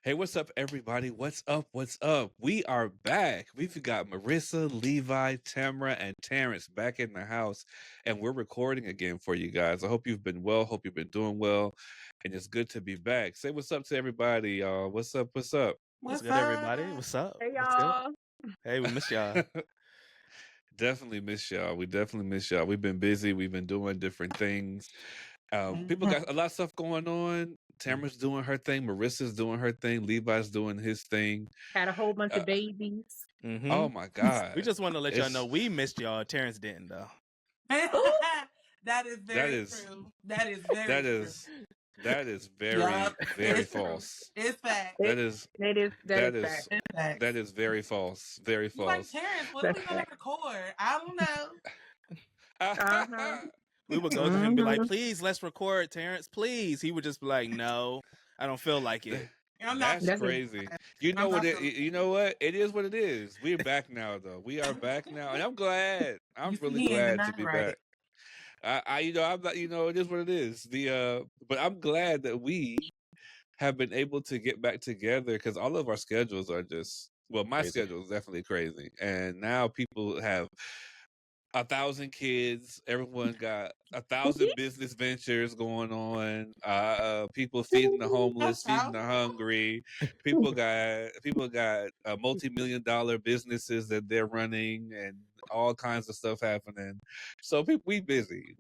Hey, what's up, everybody? What's up? What's up? We are back. We've got Marissa, Levi, Tamara, and Terrence back in the house, and we're recording again for you guys. I hope you've been well. Hope you've been doing well, and it's good to be back. Say what's up to everybody, y'all. What's up? What's up? What's What's good, everybody? up? What's up? Hey What's good? y'all. Hey, we miss y'all. Definitely miss y'all. We definitely miss y'all. We've been busy. We've been doing different things. People got a lot of stuff going on. Tamara's doing her thing. Marissa's doing her thing. Levi's doing his thing. Had a whole bunch Uh, of babies. Mm-hmm. oh my God! We just want to let y'all know It's we missed y'all. Terrence didn't, though. That is very true. That is very that true. is that is very Yup, very it's true. false. It's fact. That is That is that is fact. It's fact. that is very false. Very You like false. Terrence? When are we That's gonna fact. record? I don't know. Uh-huh. We would go to him and be like, please, let's record, Terrence, please. He would just be like, no, I don't feel like it. I'm not. That's crazy. You know I'm what? not You know what? It is what it is. We're back now, though. We are back now, and I'm glad. I'm You see, really he ain't glad to denying be right. back. I'm not. It is what it is. But I'm glad that we have been able to get back together because all of our schedules are just. Well, my Crazy. schedule is definitely crazy, and now people have 1,000 kids. Everyone got 1,000 business ventures going on. People feeding the homeless, feeding the hungry. People got multi-million-dollar businesses that they're running, and all kinds of stuff happening. So we busy,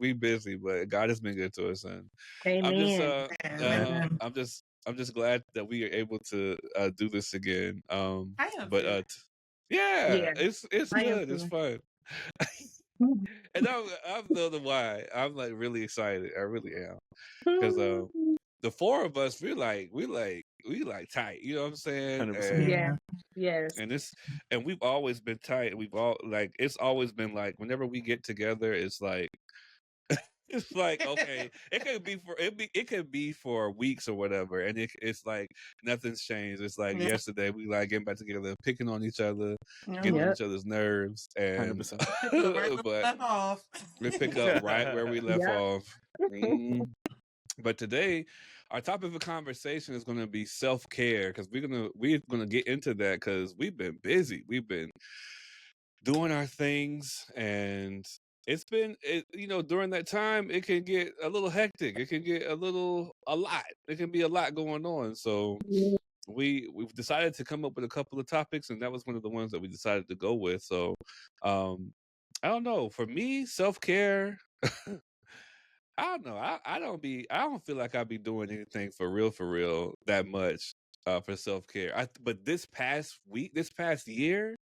but God has been good to us, and Amen. I'm just glad that we are able to do this again. I am But too. Yeah. it's I am good. It's too. fun. And I'm don't know why. I'm like really excited. I really am. Because the four of us, we like tight. You know what I'm saying? 100%. Yeah. Yes. And we've always been tight. We've all it's always been like whenever we get together, it's like it's like okay, it could be for weeks or whatever, and it's like nothing's changed. It's like yesterday we like getting back together, picking on each other, getting on each other's nerves, and 100%. but we pick up right where we left off. But today, our topic of conversation is going to be self-care because we're gonna get into that because we've been busy. We've been doing our things, and it's been during that time it can get a little hectic. It can get a lot. It can be a lot going on. So we've decided to come up with a couple of topics, and that was one of the ones that we decided to go with. So I don't know. For me, self-care. I don't know. I don't feel like I be doing anything for real that much for self-care. But this past year,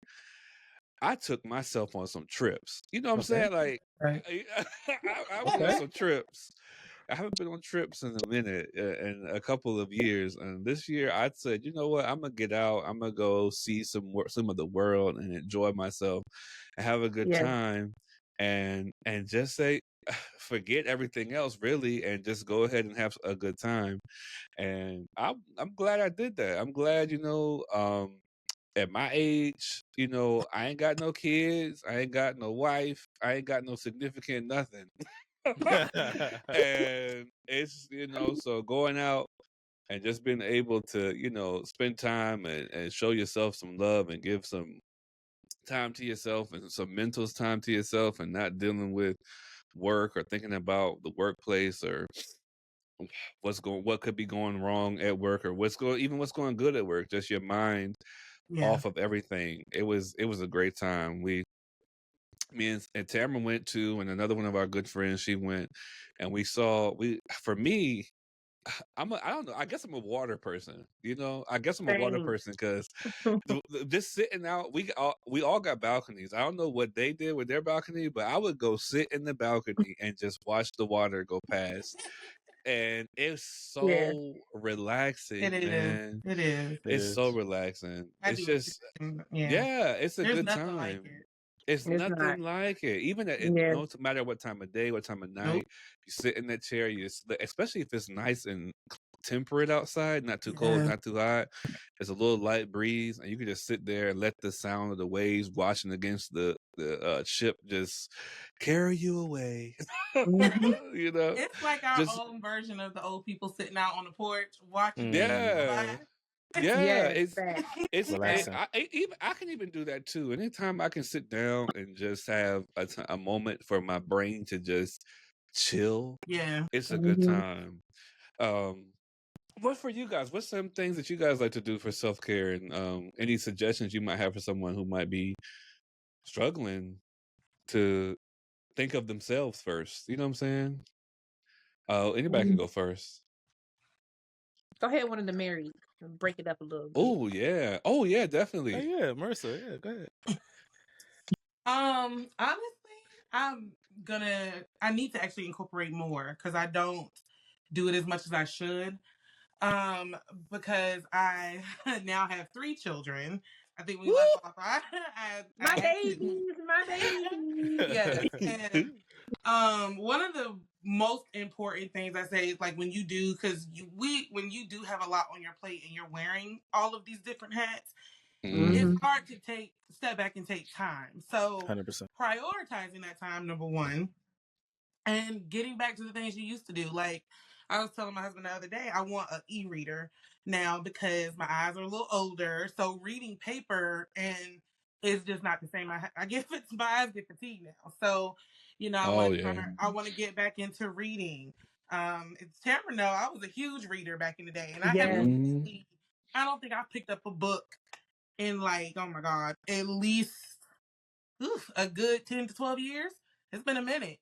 I took myself on some trips. You know what I'm saying? Like I went on some trips. I haven't been on trips in a minute, in a couple of years, and this year I said, you know what? I'm gonna get out. I'm gonna go see some of the world and enjoy myself, and have a good time, and just say, forget everything else really, and just go ahead and have a good time. And I'm glad I did that. I'm glad, at my age, I ain't got no kids, I ain't got no wife, I ain't got no significant nothing. And it's, so going out and just being able to, spend time and show yourself some love and give some time to yourself and some mental time to yourself and not dealing with work or thinking about the workplace or what could be going wrong at work or what's going good at work, just your mind off of everything. It was a great time. Me and Tamara went to, and another one of our good friends, she went, and for me, I don't know. I guess I'm a water person. I guess I'm a water person because just sitting out. We all got balconies. I don't know what they did with their balcony, but I would go sit in the balcony and just watch the water go past. And it's so relaxing, man. It is. It's so relaxing. It's just it's a good time. Like it's nothing like it. Even no matter what time of day, what time of night, you sit in that chair. Especially if it's nice and temperate outside, not too cold, not too hot. There's a little light breeze, and you can just sit there and let the sound of the waves washing against the ship just carry you away. It's like our own version of the old people sitting out on the porch watching. Yeah, Yes, facts. Relaxing. I can even do that too. Anytime I can sit down and just have a moment for my brain to just chill, Yeah. it's a good Mhm. time. Um, what for you guys? What's some things that you guys like to do for self care, and any suggestions you might have for someone who might be struggling to think of themselves first? You know what I'm saying? Anybody can Mhm. go first. Go ahead, one of the married. Break it up a little bit. Oh yeah, Oh definitely. yeah, Marissa. Yeah, go ahead. Honestly, I need to actually incorporate more because I don't do it as much as I should. Because I now have 3 children. I think when we left off, I My had 2. babies, my babies. Yes, and one of the most important things I say is like when you do, because when you do have a lot on your plate and you're wearing all of these different hats, it's Mhm. hard to step back and take time. So 100%. prioritizing that time, number one, and getting back to the things you used to do. Like I was telling my husband the other day, I want an e-reader now because my eyes are a little older. So reading paper and it's just not the same. I get my eyes get fatigued now. So, Oh yeah. I want to get back into reading. It's Tamara know I was a huge reader back in the day, and I Yes. I don't think I picked up a book in like, oh my God, at least a good 10 to 12 years. It's been a minute.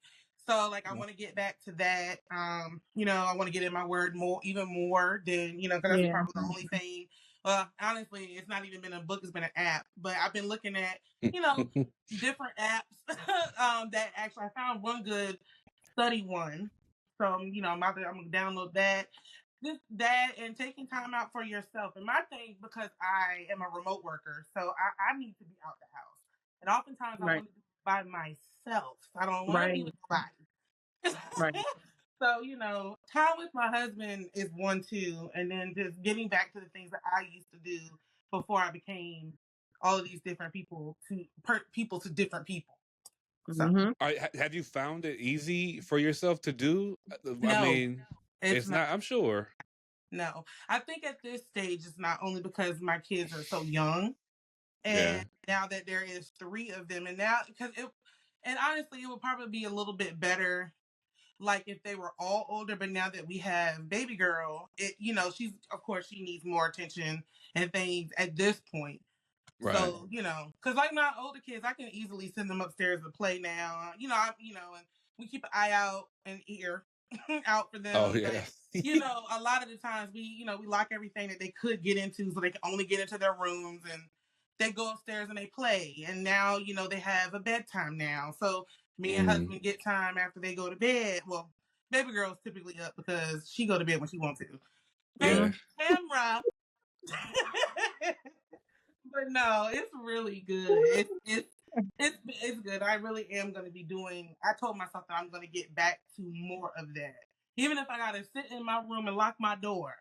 So like I want to get back to that. I want to get in my word even more than, because that's Yeah. probably the only thing. Honestly, it's not even been a book, it's been an app. But I've been looking at, different apps that actually I found one good study one. So I'm gonna download that. Just that and taking time out for yourself. And my thing, because I am a remote worker, so I need to be out the house. And oftentimes I Right. want to do it by myself. I don't want to be Right. with nobody. Right. So, time with my husband is one, too. And then just getting back to the things that I used to do before I became all of these different people to different people. So, Mhm. Have you found it easy for yourself to do? I no, mean, it's it's not. I'm sure. no. I think at this stage, it's not only because my kids are so young. Yeah. And now that there is 3 of them, and honestly, it would probably be a little bit better, like if they were all older. But now that we have baby girl, of course she needs more attention and things at this point. Right. So because like my older kids, I can easily send them upstairs to play now. And we keep an eye out and ear out for them. Oh yeah. But, a lot of the times we lock everything that they could get into so they can only get into their rooms, and they go upstairs and they play. And now, they have a bedtime now. So me and husband get time after they go to bed. Well, baby girl's typically up because she go to bed when she wants to. Yeah. Camera. But no, it's really good. It's good. I really am going to be doing. I told myself that I'm going to get back to more of that. Even if I got to sit in my room and lock my door,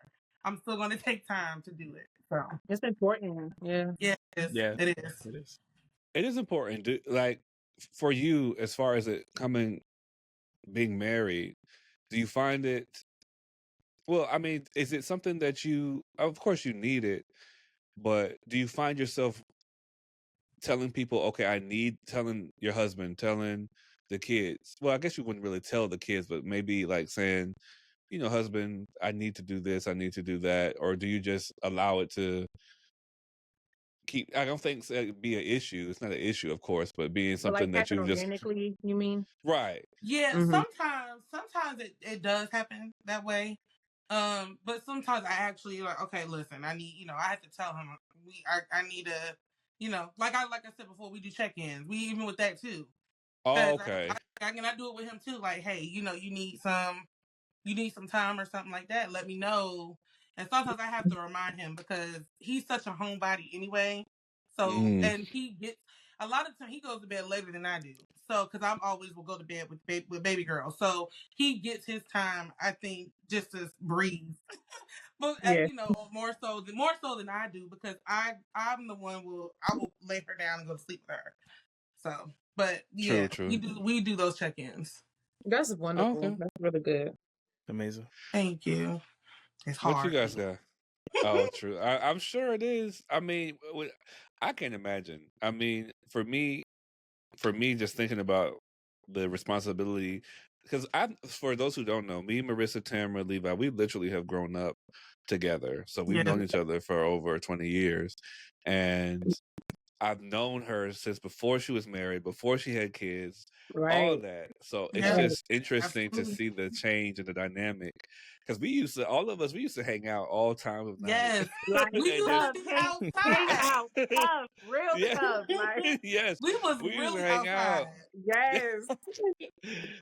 I'm still going to take time to do it. So It's important. Yeah. yeah, Yeah, it is. it is. It is important. Like for you, as far as being married, do you find it? Well, I mean, is it something that you? Of course, you need it, but do you find yourself telling people, okay, telling your husband, telling the kids? Well, I guess you wouldn't really tell the kids, but maybe like saying, husband, I need to do this, I need to do that, or do you just allow it to keep? I don't think it'd be an issue. It's not an issue, of course, but being But like something that happen you just organically, you mean? right. Yeah, Mhm. sometimes it does happen that way. But sometimes I actually like, okay, listen, I need, I have to tell him I need to, like I said before, we do check-ins. We even with that too. Oh, 'Cause okay. I do it with him too. Like, hey, you need some time or something like that. Let me know. And sometimes I have to remind him because he's such a homebody anyway. So, and he gets a lot of time he goes to bed later than I do. So, because I'm always will go to bed with baby girl. So he gets his time, I think, just to breathe. But Yeah. more so than I do because I'm the one I will lay her down and go to sleep with her. So, but yeah, True. we do those check-ins. That's wonderful. Okay. That's really good. Amazing. Thank you. It's What you hard. guys got? Oh, true. I'm sure it is. I mean, I can't imagine. I mean, for me, just thinking about the responsibility, because for those who don't know, me, Marissa, Tamara, Levi, we literally have grown up together. So we've Yeah. known each other for over 20 years. And I've known her since before she was married, before she had kids, all Right. that. So it's Yeah. just interesting to Absolutely. see the change in the dynamic. Because all of us, we used to hang out all time of night. Yes. Like We used to tough, be hang outside. out tough, real Yeah. tough. Like Yes. We was We used to really hang out. outside. yes.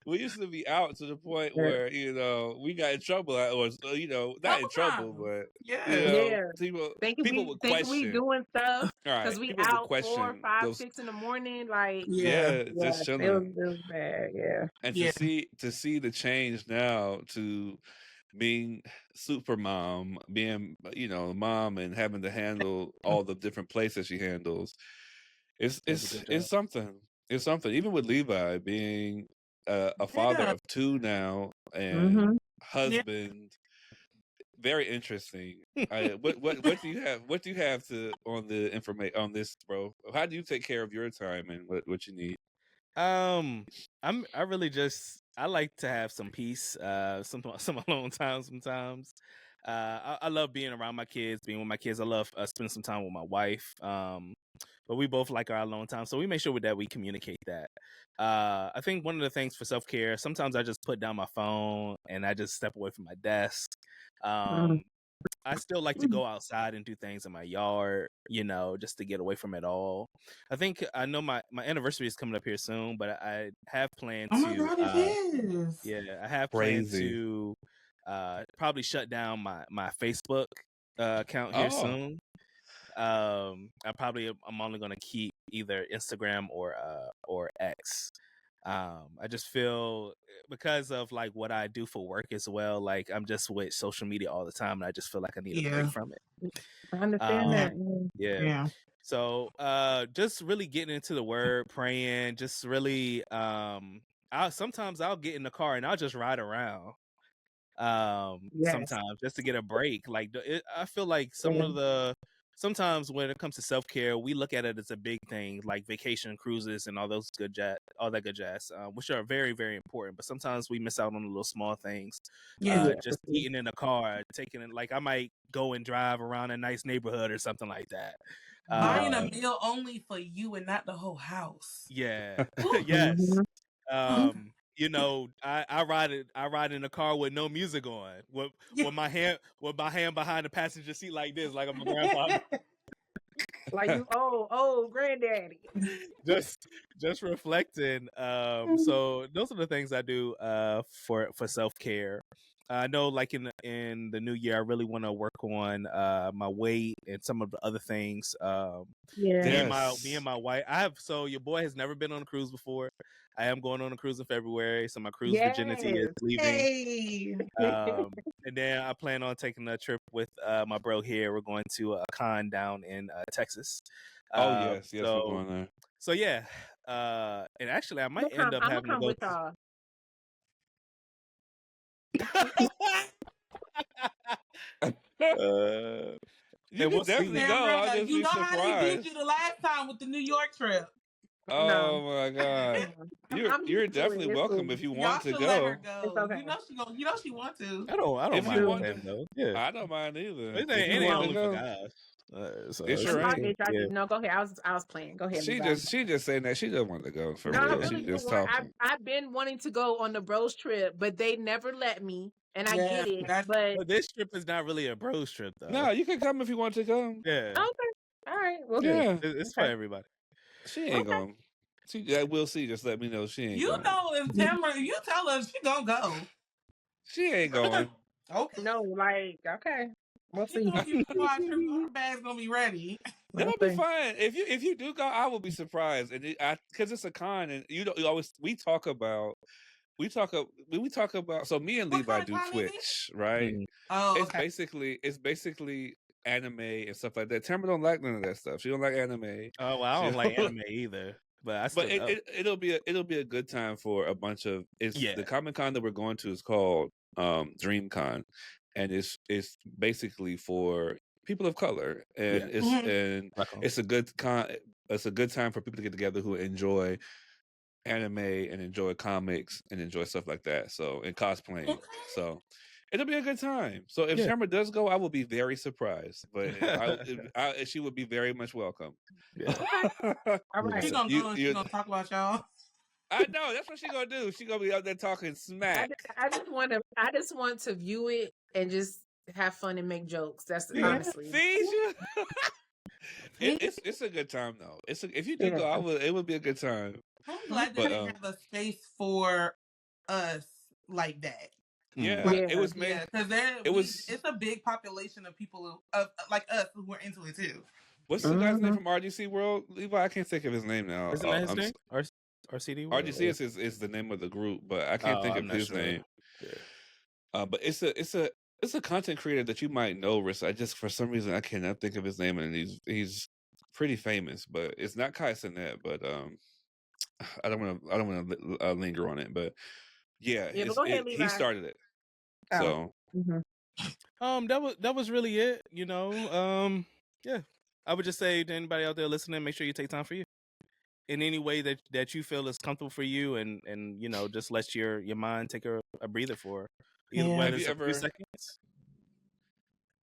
We used to be out to the point Yeah. where, we got in trouble, or, not in Couple trouble, times. but, Yeah. people Thinking would we question. doing stuff All because right. we People would out 4, question 5, those. 6 in the morning. Like Yeah. Yeah, yeah, just it chilling. was bad. Yeah. And Yeah. to see the change now to being super mom, being mom, and having to handle all the different places she handles, Does a good job. it's something. It's something. Even with Levi being a father Yeah. of 2 now and Mm-hmm. husband, very interesting. What do you have? What do you have on the information on this, bro? How do you take care of your time and what you need? I really just I like to have some peace, some alone time sometimes. I love being around my kids, being with my kids. I love spending some time with my wife. But we both like our alone time, so we make sure that we communicate that. I think one of the things for self-care, sometimes I just put down my phone and I just step away from my desk. I still like to go outside and do things in my yard, just to get away from it all. I know my anniversary is coming up here soon, but I have planned Oh my to, God, it is. I have planned Crazy. to probably shut down my Facebook account here Oh. soon. I'm only going to keep either Instagram or X. I just feel because of like what I do for work as well, like I'm just with social media all the time, and I just feel like I need a break Yeah. from it. I understand that. Yeah. Yeah. So just really getting into the word, praying, just really sometimes I'll get in the car and I'll just ride around. Yes. Sometimes just to get a break. Like I feel like Yeah. sometimes when it comes to self-care, we look at it as a big thing, like vacation cruises and all that good jazz, which are very, very important. But sometimes we miss out on the little small things. Yeah. Just eating in a car, taking it, like I might go and drive around a nice neighborhood or something like that. Buying a meal only for you and not the whole house. Yeah. Ooh. Yes. Mhm. I ride in a car with no music on, with my hand behind the passenger seat like this, like I'm a grandpa. Like you old granddaddy. just reflecting. So those are the things I do for self-care. I know, like in the new year, I really want to work on my weight and some of the other things. Yeah. Me and my wife. So your boy has never been on a cruise before. I am going on a cruise in February, so my cruise virginity is leaving. Hey. And then I plan on taking a trip with my bro here. We're going to a con down in Texas. Oh yes, we're going there. So yeah, and actually I might end up I'm having to come go. with y'all. You can definitely go. I'll just be how they did surprised. you the last time with the New York trip. Oh my God. You're definitely welcome if you want to Y'all should let go. her go. It's okay. You know she want to. I don't If you mind want them to- though. Yeah, I don't mind either. it If you ain't want to only for go, guys. So It's it's your okay. right. Yeah. No, go ahead. I was playing. Go ahead. she Levi. just saying that she doesn't want to go for No, I real. really She do just want. talking. I've been wanting to go on the bros trip, but they never let me, and I Yeah, get it. that's- But But this trip is not really a bros trip though. No, you can come if you want to come. Yeah, okay, all right. Well, Yeah, it's for everybody. she ain't going. We'll see. Just let me know she ain't You going. know if Tamara, you tell her she gonna go. She ain't going. Okay. no, like okay, we'll She see. gonna be our trip. Our bag's gonna be ready. That'll be fine. If you do go, I will be surprised. And because it's a con, and you always we talk about. So me and What Levi kind of do con is it? Twitch, right? Mhm. Oh, It's okay. basically anime and stuff like that. Tamara don't like none of that stuff. She don't like anime. Oh well, I don't like anime either, but I still But it'll be a good time for a bunch of. The Comic Con that we're going to is called DreamCon, and it's basically for people of color, and Mhm. it's a good time for people to get together who enjoy anime and enjoy comics and enjoy stuff like that. So and cosplaying. Okay. So it'll be a good time. So if Tamara does go, I will be very surprised, but she would be very much welcome. Yeah. All right. She gonna go and she gonna talk about y'all. I know that's what she gonna do. She gonna be out there talking smack. I just want to view it and just have fun and make jokes. That's Yeah. honestly. See, it's a good time though. If you do go, it would be a good time. I'm glad that they have a space for us like that. Yeah, Yeah. it was made. Yeah, because it's a big population of people like us who were into it too. What's the guy's name from RGC World? Levi, I can't think of his name now. Isn't that his name? RCD World? RGC is the name of the group, but I can't think of his name. Yeah. But it's a content creator that you might know, Rissa. I just for some reason I cannot think of his name, and he's pretty famous, but it's not Kai Cenat, but I don't want to linger on it, but yeah, but go ahead, Levi. he started it. Oh. So that was really it. You know, yeah. I would just say to anybody out there listening, make sure you take time for you in any way that you feel is comfortable for you, and you know, just let your mind take a breather for either whether it's a few seconds.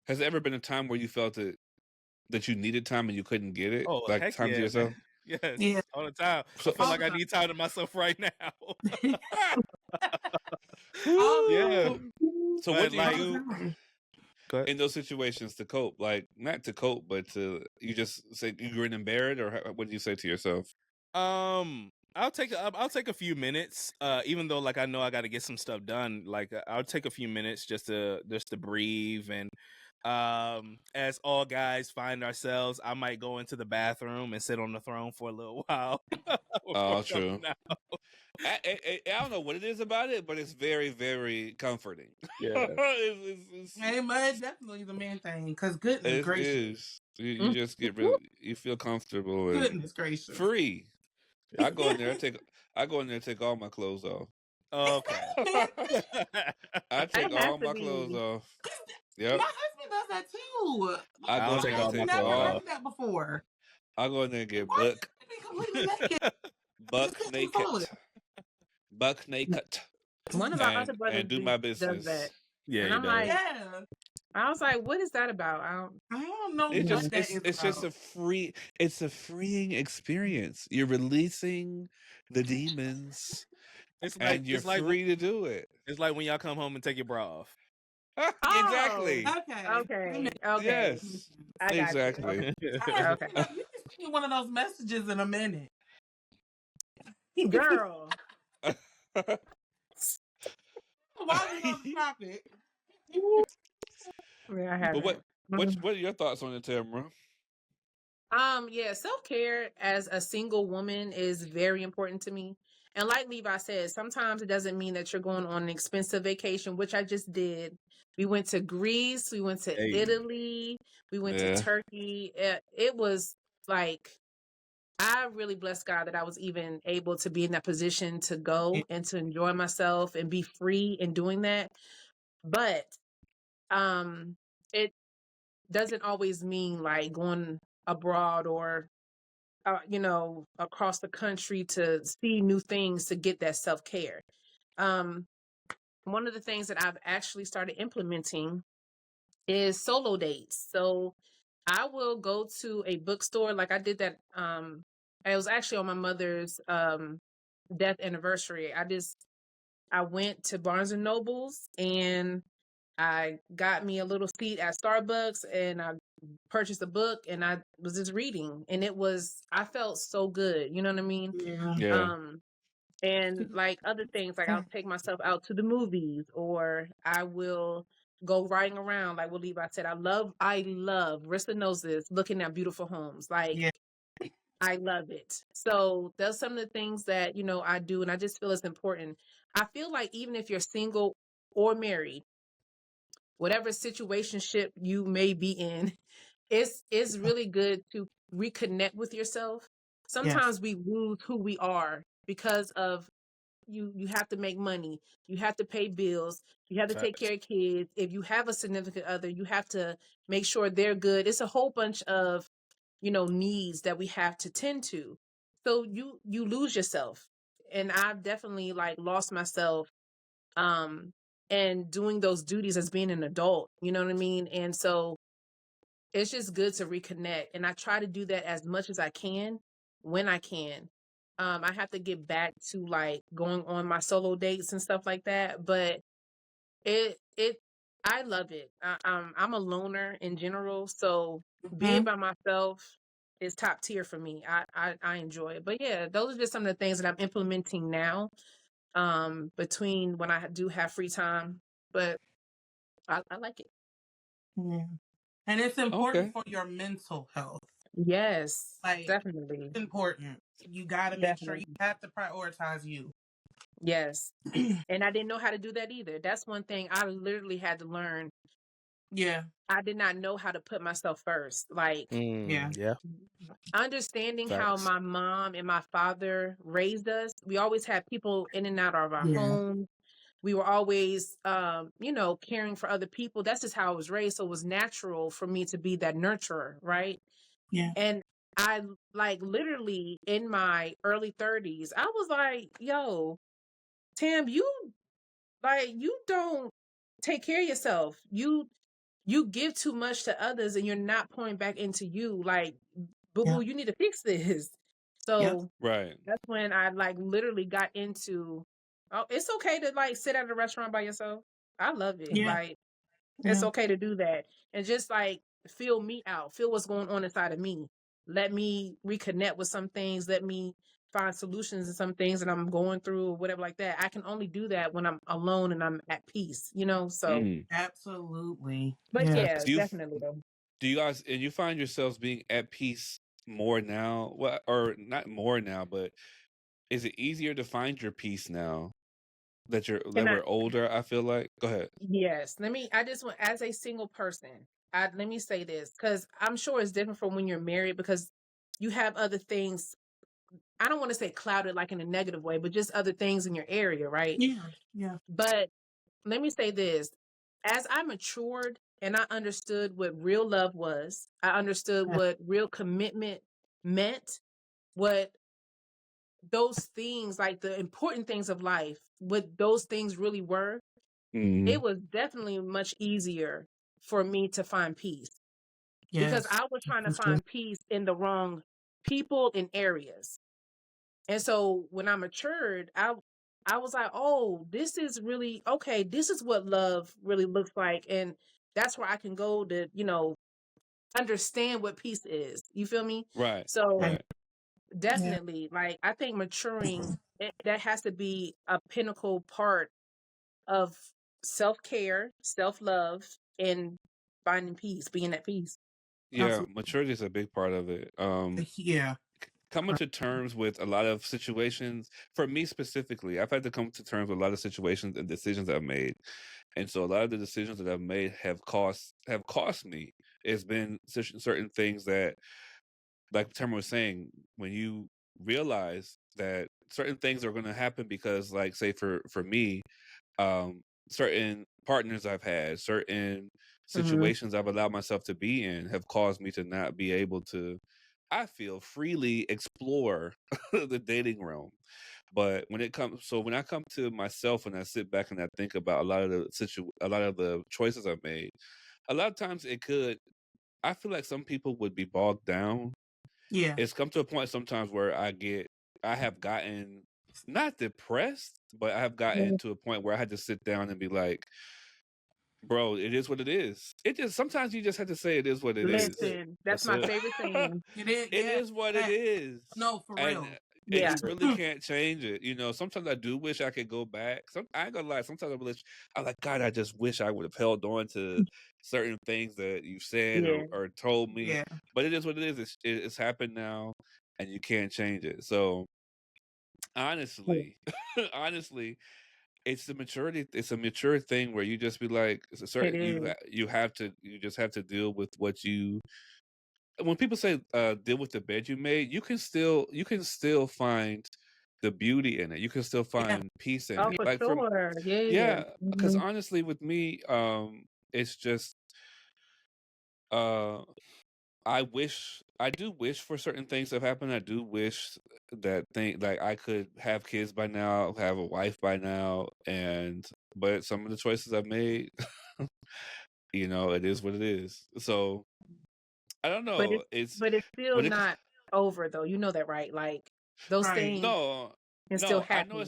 Has there ever been a time where you felt that you needed time and you couldn't get it? Oh, like heck time to yourself? Man. Yes, all the time. I feel like I need time to myself right now. Yeah. So what do like, you do in those situations to cope? Like not to cope, but you just say you grin and bear it, or what do you say to yourself? I'll take a few minutes, even though like I know I got to get some stuff done. Like I'll take a few minutes just to breathe, and as all guys find ourselves, I might go into the bathroom and sit on the throne for a little while. Oh, true. I don't know what it is about it, but it's very, very comforting. Yeah, hey, mud definitely the main thing. Because goodness gracious, you just get really, you feel comfortable and goodness gracious, free. I go in there and take all my clothes off. Okay. I take all my clothes off. Yep. My husband does that too. I go take all my I've never heard that before. I go in there and get buck naked. One of our other brothers and do my business. does that. Yeah, and I'm like, I was like, what is that about? I don't know. It's just a freeing experience. You're releasing the demons, and you're free to do it. It's like when y'all come home and take your bra off. Exactly. Okay. Yes. I got exactly. You can send me one of those messages in a minute, girl. Why are we on the topic? Yeah, I have. But what are your thoughts on it, Tamara? Yeah, self-care as a single woman is very important to me. And like Levi said, sometimes it doesn't mean that you're going on an expensive vacation, which I just did. We went to Greece, we went to Italy, we went to Turkey. It was like, I really bless God that I was even able to be in that position to go and to enjoy myself and be free in doing that. But it doesn't always mean like going abroad or across the country to see new things to get that self-care. One of the things that I've actually started implementing is solo dates. So I will go to a bookstore, like I did that. It was actually on my mother's death anniversary. I went to Barnes and Nobles and I got me a little seat at Starbucks and I purchased a book and I was just reading, and I felt so good. You know what I mean? Yeah. And like other things, like I'll take myself out to the movies, or I will go riding around. Like what Levi said, I love, Rissa knows this, looking at beautiful homes. Like I love it. So those some of the things that, I do, and I just feel it's important. I feel like even if you're single or married, whatever situationship you may be in, it's really good to reconnect with yourself. Sometimes we lose who we are because of you have to make money, you have to pay bills, you have to take Facts. care of kids. If you have a significant other, you have to make sure they're good. It's a whole bunch of, needs that we have to tend to. So you lose yourself. And I've definitely like lost myself um and doing those duties as being an adult, you know what I mean? And so it's just good to reconnect, and I try to do that as much as I can when I can. I have to get back to like going on my solo dates and stuff like that, but it I love it. I'm a loner in general, so being by myself is top tier for me. I enjoy it. But yeah, those are just some of the things that I'm implementing now, between when I do have free time. But I like it. Yeah. And it's important for your mental health. Yes, Like, definitely. it's important. You got to make sure you have to prioritize you. Yes. And I didn't know how to do that either. That's one thing I literally had to learn. Yeah. I did not know how to put myself first. Like, Yeah. understanding how my mom and my father raised us. We always had people in and out of our home. We were always, caring for other people. That's just how I was raised. So it was natural for me to be that nurturer, right? Yeah. And I, like, literally in my early 30s, I was like, yo, Tam, you don't take care of yourself. You give too much to others and you're not pouring back into you. Like, boo boo, you need to fix this. So Right. that's when I like literally got into, oh, it's okay to like sit at a restaurant by yourself. I love it. Yeah. Like, it's okay to do that and just like feel me out, feel what's going on inside of me. Let me reconnect with some things. Let me find solutions to some things that I'm going through or whatever like that. I can only do that when I'm alone and I'm at peace, so. Absolutely. But yeah, Do you definitely though. do you guys and you find yourselves being at peace more now? Well, or not more now, but is it easier to find your peace now that we're older? I feel like. Go ahead. Yes. I just want, as a single person, let me say this, because I'm sure it's different from when you're married because you have other things. I don't want to say clouded like in a negative way, but just other things in your area, right? Yeah. Yeah. But let me say this. As I matured and I understood what real love was, I understood what real commitment meant, what those things, like the important things of life, what those things really were, it was definitely much easier for me to find peace because I was trying to find peace in the wrong people and areas. And so when I matured, I was like, oh, this is really okay. This is what love really looks like. And that's where I can go to, understand what peace is. You feel me? Right. So Right. definitely, like, I think maturing, that has to be a pinnacle part of self-care, self-love, and finding peace, being at peace. Yeah, maturity is a big part of it. Yeah. Coming to terms with a lot of situations, for me specifically, I've had to come to terms with a lot of situations and decisions I've made. And so a lot of the decisions that I've made have cost me. It's been certain things that, like Tamara was saying, when you realize that certain things are going to happen because, like, say for me, certain partners I've had, certain situations I've allowed myself to be in have caused me to not be able to, I feel, freely explore the dating realm. But when I come to myself and I sit back and I think about a lot of the choices I've made, a lot of times I feel like some people would be bogged down. Yeah. It's come to a point sometimes where I have gotten not depressed, but I have gotten to a point where I had to sit down and be like, bro, it is what it is. Sometimes you just have to say it is what it is. Listen, that's my favorite thing. It is what it is. No, for real. And you really can't change it. Sometimes I do wish I could go back. I ain't gonna lie. Sometimes I'm like, God, I just wish I would have held on to certain things that you said or told me. Yeah. But it is what it is. It's happened now, and you can't change it. So, honestly, it's a mature thing where you just be like, it's a certain you just have to deal with what you. When people say deal with the bed you made, you can still find the beauty in it. You can still Yeah. find peace in Oh, it. for Like from sure. Yeah. yeah, because Mhm. honestly, with me, it's just uh, I do wish for certain things to happen. I do wish that thing like I could have kids by now, have a wife by now, and but some of the choices I've made, it is what it is. So I don't But know. it's It's but it's still when it not over though. You know that, right? Like those Right. things no, can still no, happen.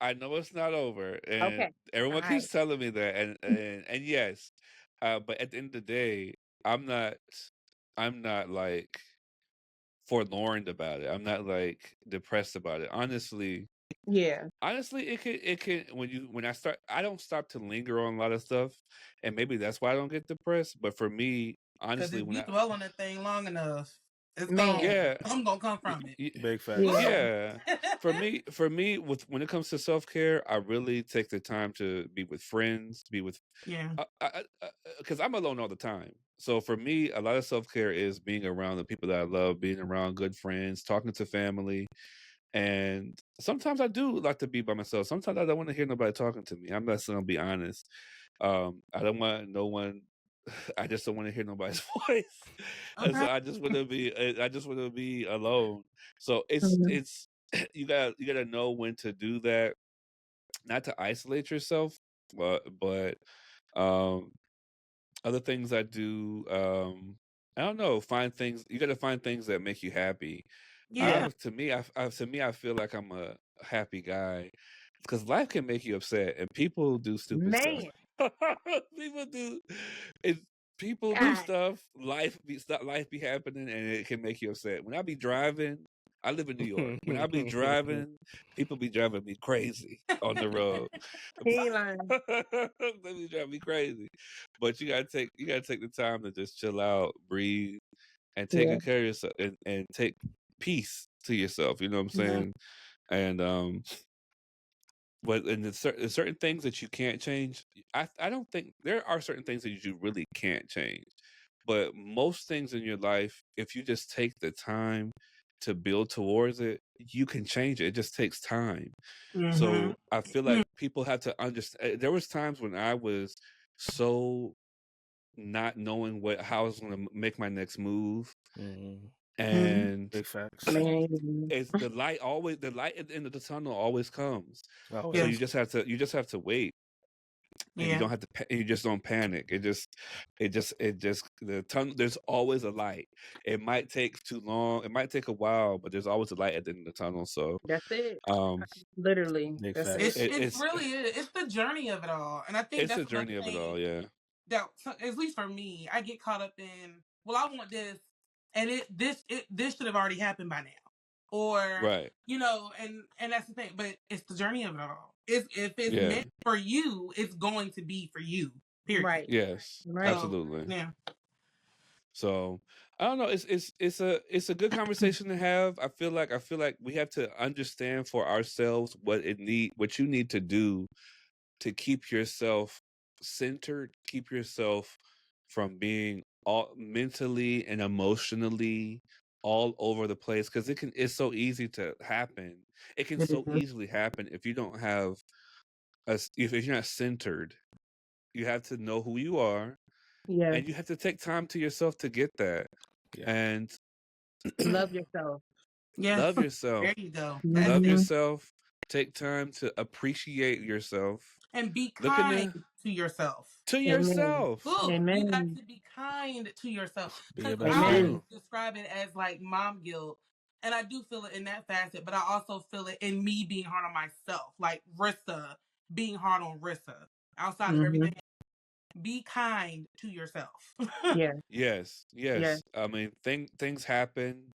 I know it's not over, and Okay. everyone All right. keeps telling me that, and yes, but at the end of the day, I'm not, I'm not like forlorn about it. I'm not like depressed about it. Yeah. Honestly, it can I don't stop to linger on a lot of stuff, and maybe that's why I don't get depressed. But for me, Because honestly, if when you I dwell on that thing long enough, it's Man. going yeah, I'm gonna come from it. Big facts. Yeah. yeah. For me, with when it comes to self care, I really take the time to be with friends, to be with, Yeah. because I'm alone all the time. So for me, a lot of self care is being around the people that I love, being around good friends, talking to family, and sometimes I do like to be by myself. Sometimes I don't want to hear nobody talking to me. I'm not gonna be honest. I don't want no one. I just don't want to hear nobody's voice, and so Okay. I just want to be alone. So Mhm. it's you gotta know when to do that, not to isolate yourself, but um, other things I do. I don't know. Find things. You gotta find things that make you happy. Yeah. Yeah. To me, I feel like I'm a happy guy because life can make you upset, and people do stupid stuff. Man. people do, it. People do God. stuff. Life be happening, and it can make you upset. When I be driving, I live in New York. When I be driving, people be driving me crazy on the road. He ain't lying. They be driving me crazy. But you gotta take the time to just chill out, breathe, and take Yeah. good care of yourself, and take peace to yourself. You know what I'm Yeah. saying? And but and there's certain things that you can't change. I don't think there are certain things that you really can't change. But most things in your life, if you just take the time to build towards it, you can change it. It just takes time. Mm-hmm. So I feel like people have to understand. There was times when I was so not knowing how I was going to make my next move, Mhm. and Big facts. Man. it's the light at the end of the tunnel always comes. So Yeah. Always. you just have to wait, and you Yeah. don't have to and you just don't panic. It just the tunnel, there's always a light. It might take too long, it might take a while, but there's always a light at the end of the tunnel. So That's it. um Literally. Big That's facts. it. It's really it's the journey of it all. And I think it's that's the another journey of it thing all. Yeah. that at least for me, I get caught up in, well, I want this, and this should have already happened by now. Or, Right. and that's the thing, but it's the journey of it all. If it's Yeah. meant for you, it's going to be for you. Period. Right. Yes. Right. Absolutely. Yeah. So I don't know. It's a good conversation to have. I feel like we have to understand for ourselves what you need to do to keep yourself centered, keep yourself from being all mentally and emotionally all over the place, because it's so easy to happen. It can so Mhm. easily happen if you don't have if you're not centered. You have to know who you are, Yeah. and you have to take time to yourself to get that. Yeah. And Love yourself. Yeah. love yourself. There you go. Love That's it. yourself. Take time to appreciate yourself. And be Look in kind to yourself. to Amen. yourself. Look, you got Amen. to be kind to yourself. Be Because your best I always friend. Amen. describe it as like mom guilt. And I do feel it in that facet, but I also feel it in me being hard on myself. Like Rissa being hard on Rissa. Outside of Mm-hmm. everything, be kind to yourself. Yeah. Yes, Yeah. yes. I mean, things happen.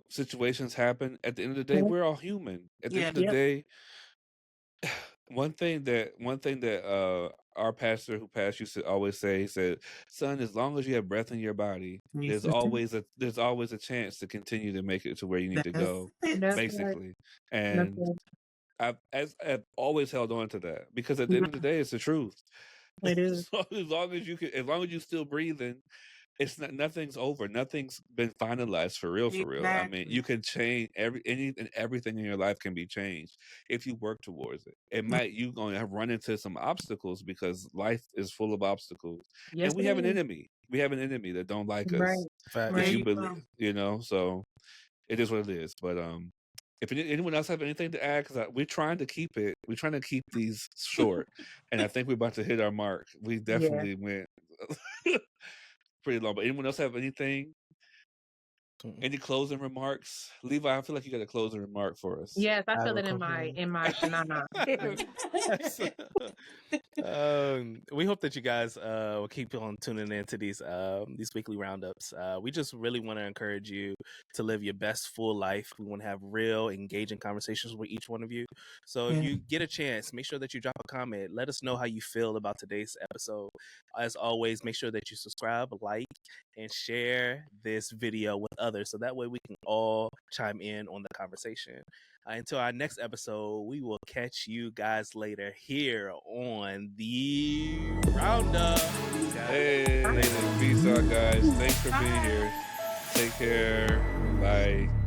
Situations happen. At the end of the day, Yeah. we're all human. At the Yeah. end of the Yep. day, one thing that our pastor who passed used to always say, he said, "Son, as long as you have breath in your body, there's always a chance to continue to make it to where you need to That's go." it. That's right. Basically, That's and right. I've always held on to that, because at the end of the day, it's the truth. It is. As long as you still breathing, it's not, nothing's over. Nothing's been finalized for real, for real. I mean, Exactly. you can change everything in your life can be changed if you work towards it. It might you going to have run into some obstacles because life is full of obstacles, Yes, and we it have an is. enemy. We have an enemy that don't like Right. us. Facts. There If you you believe, go. so it is what it is. But if anyone else have anything to add, because we're trying to keep it, we're trying to keep these short, and I think we're about to hit our mark. We Yeah. definitely went pretty long. But anyone else have anything? Any closing remarks? Levi, I feel like you got a closing remark for us. Yes, I I feel have it a in my closing shanana. We hope that you guys will keep on tuning into these weekly roundups. We just really want to encourage you to live your best full life. We want to have real, engaging conversations with each one of you. So if Yeah. you get a chance, make sure that you drop a comment. Let us know how you feel about today's episode. As always, make sure that you subscribe, like, and share this video with others, so that way we can all chime in on the conversation. Until our next episode, we will catch you guys later here on the Roundup. Hey, peace out, guys. Thanks for being Bye. here. Take care. Bye.